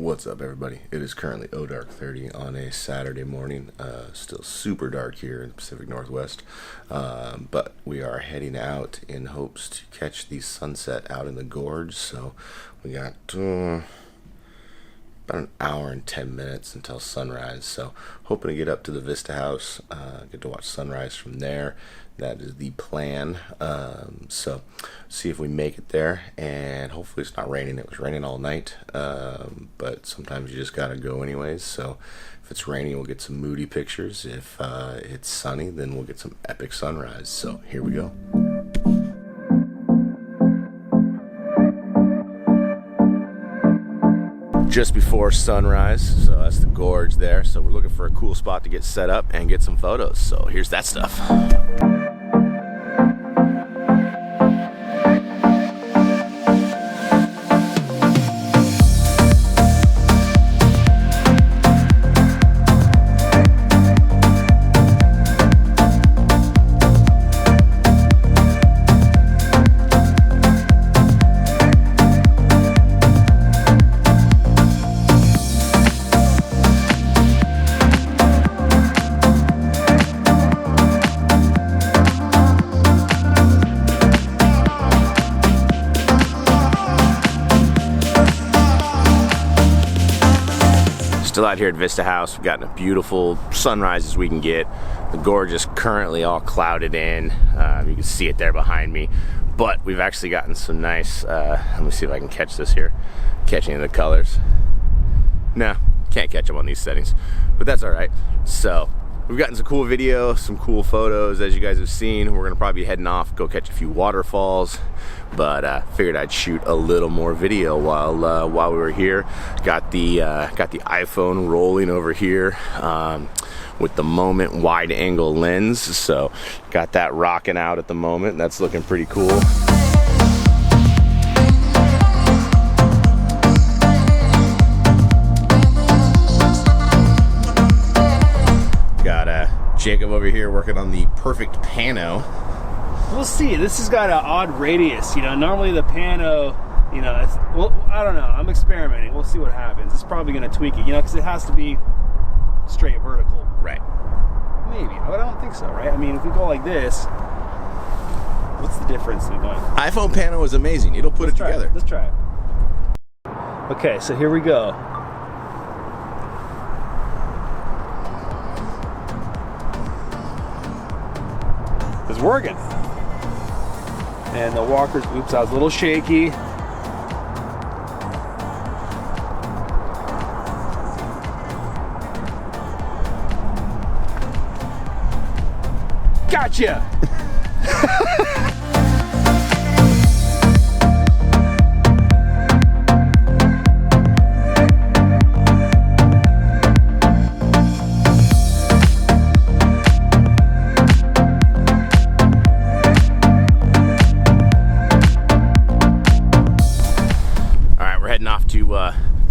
What's up, everybody? It is currently dark 30 on a Saturday morning. Still super dark here in the Pacific Northwest, but we are heading out in hopes to catch the sunset out in the gorge. So we got about an hour and 10 minutes until sunrise. So hoping to get up to the Vista house, get to watch sunrise from there. That is the plan. So see if we make it there, and hopefully it's not raining. It was raining all night, but sometimes you just gotta go anyways. So if it's raining, we'll get some moody pictures. If it's sunny, then we'll get some epic sunrise. So here we go. Just before sunrise, so that's the gorge there. So we're looking for a cool spot to get set up and get some photos. So here's that stuff. Still out here at Vista House. We've gotten a beautiful sunrise as we can get. The gorge is currently all clouded in. You can see it there behind me. But we've actually gotten some nice, let me see if I can catch this here. Catch any of the colors. No, can't catch them on these settings, but that's all right. So we've gotten some cool video, some cool photos, as you guys have seen. We're gonna probably be heading off, go catch a few waterfalls, but figured I'd shoot a little more video while we were here. Got the iPhone rolling over here with the Moment wide angle lens, so got that rocking out at the moment. That's looking pretty cool. Jacob over here working on the perfect pano. We'll see. This has got an odd radius. You know, normally the pano, you know, well, I don't know. I'm experimenting. We'll see what happens. It's probably going to tweak it, you know, because it has to be straight vertical. Right. Maybe. But I don't think so, right? I mean, if we go like this, what's the difference in going? iPhone pano is amazing. It'll put it together. Let's try it. Okay, so here we go. It's working. And the walkers, oops, I was a little shaky. Gotcha!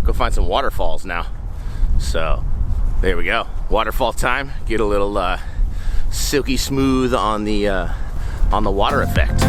Go find some waterfalls now. So there we go, waterfall time. Get a little silky smooth on the water effect.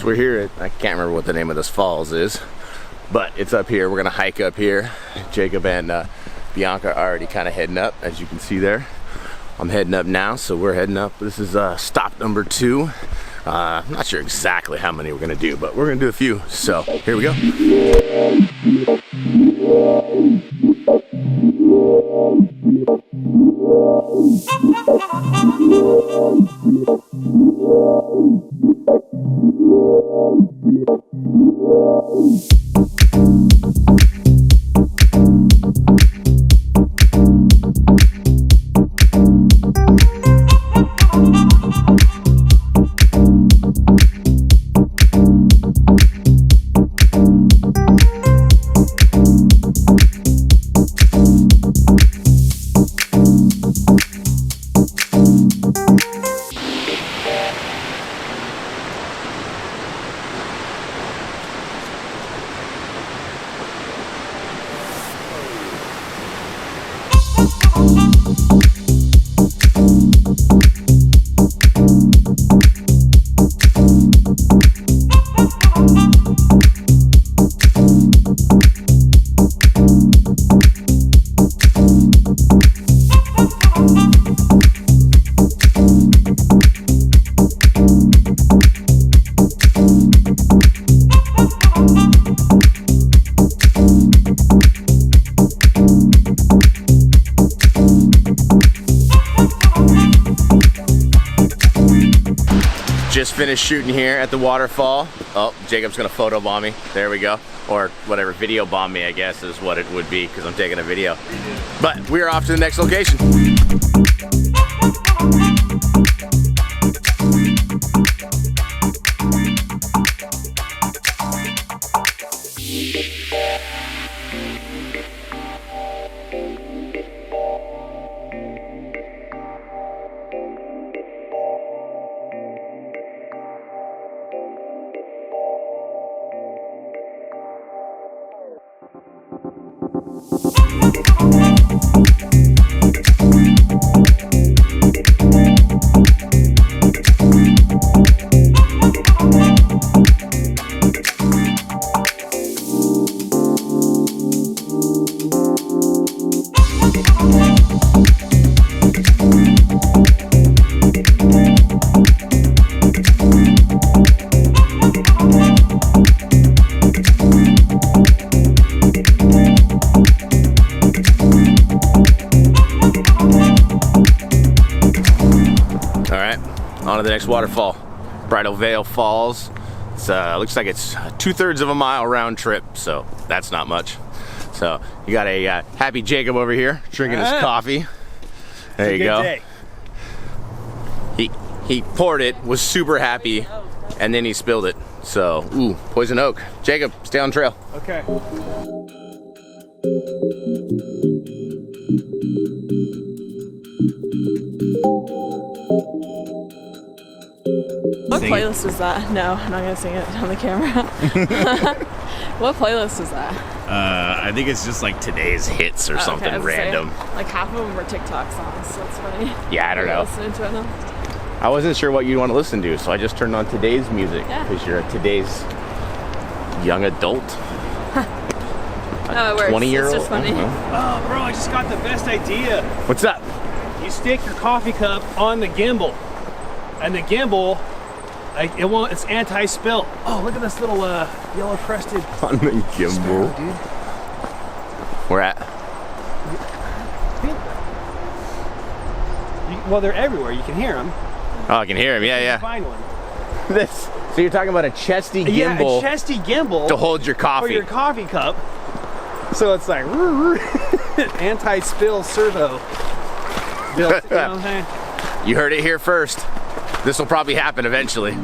We're here at, I can't remember what the name of this falls is, but it's up here. We're gonna hike up here. Jacob and Bianca are already kind of heading up, as you can see there. I'm heading up now, so we're heading up. This is stop number 2. I'm not sure exactly how many we're gonna do, but we're gonna do a few. So here we go. Just finished shooting here at the waterfall. Oh, Jacob's gonna photo bomb me. There we go. Or whatever, video bomb me, I guess is what it would be, because I'm taking a video. But we are off to the next location. On to the next waterfall, Bridal Falls. It's looks like it's 2/3 of a mile round trip, so that's not much. So you got a happy Jacob over here drinking his coffee. There you go. Day. He poured it, was super happy, and then he spilled it. So, ooh, poison oak. Jacob, stay on trail. Okay. What playlist is that? No, I'm not gonna sing it on the camera. What playlist is that? I think it's just like today's hits or something I was random. saying, like half of them were TikTok songs, so it's funny. Yeah, I don't know. Listening to it now. I wasn't sure what you'd want to listen to, so I just turned on today's music because you're a today's young adult. No, it works. 20-year-old. It's just funny. Oh, bro, I just got the best idea. What's up? You stick your coffee cup on the gimbal, and the gimbal, like, it's anti-spill. Oh, look at this little yellow crested On the gimbal. sparrow, dude. We're at. Well, they're everywhere. You can hear them. Oh, I can hear him. Yeah, yeah. Find one. This. So you're talking about a chesty gimbal Yeah, a chesty gimbal to hold your for coffee. your coffee cup. So it's like anti-spill servo. Built, you know what I'm saying? You heard it here first. This will probably happen eventually.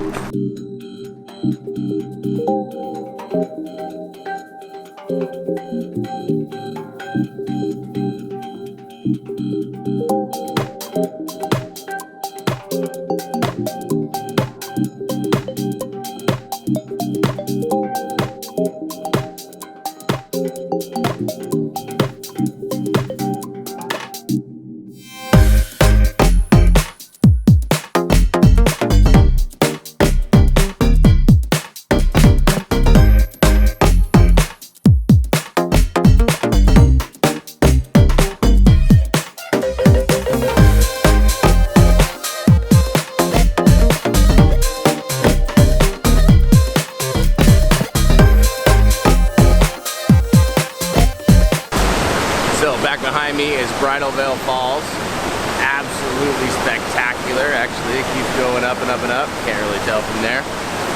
Behind me is Bridal Falls. Absolutely spectacular. Actually, it keeps going up and up and up. Can't really tell from there.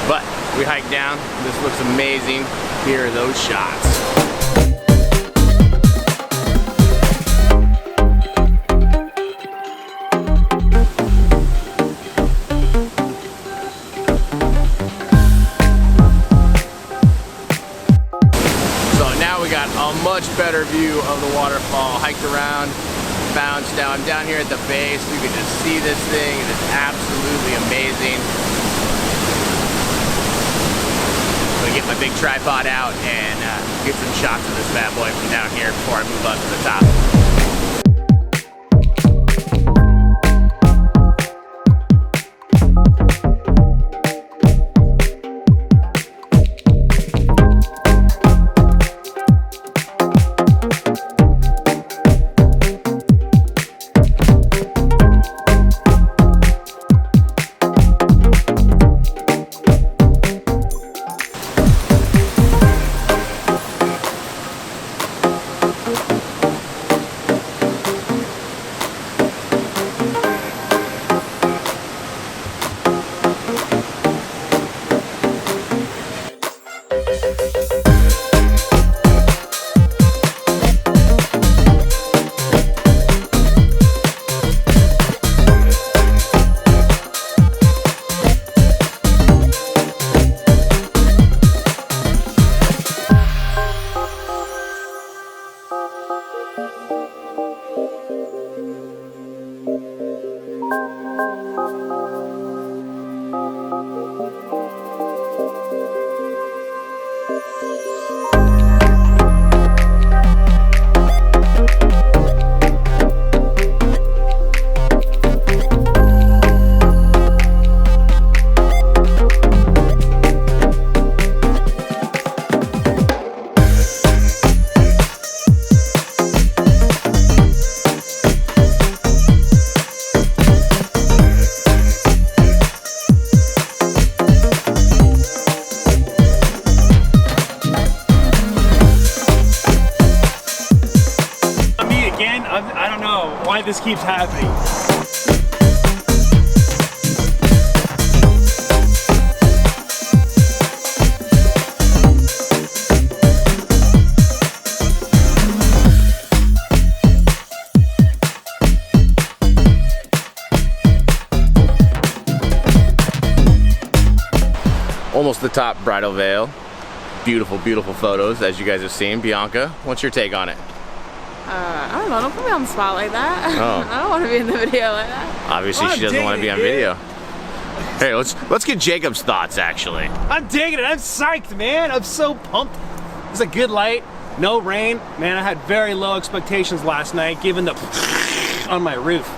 But we hiked down. This looks amazing. Here are those shots. A much better view of the waterfall. Hiked around, bounced down. I'm down here at the base. You can just see this thing. It is absolutely amazing. I'm gonna get my big tripod out and get some shots of this bad boy from down here before I move up to the top. I don't know why this keeps happening. Almost the top bridal veil. Beautiful, beautiful photos, as you guys have seen. Bianca, what's your take on it? I don't know, don't put me on the spot like that. Oh. I don't want to be in the video like that. Obviously, she doesn't want to be on video. Hey, let's get Jacob's thoughts, actually. I'm digging it. I'm psyched, man. I'm so pumped. It's a good light. No rain. Man, I had very low expectations last night, given the on my roof.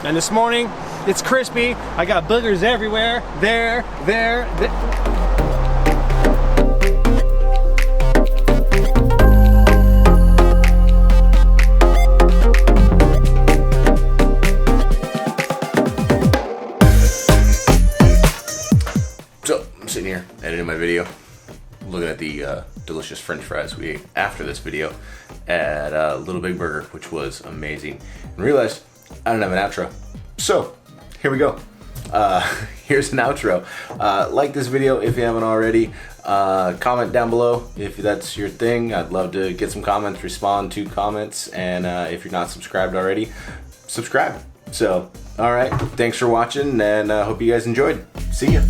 And this morning, it's crispy. I got boogers everywhere. There. So, I'm sitting here editing my video, looking at the delicious french fries we ate after this video at Little Big Burger, which was amazing, and realized I don't have an outro. So, here we go. Here's an outro. Like this video if you haven't already. Comment down below if that's your thing. I'd love to get some comments, respond to comments, and if you're not subscribed already, subscribe. So, alright, thanks for watching, and hope you guys enjoyed. See ya.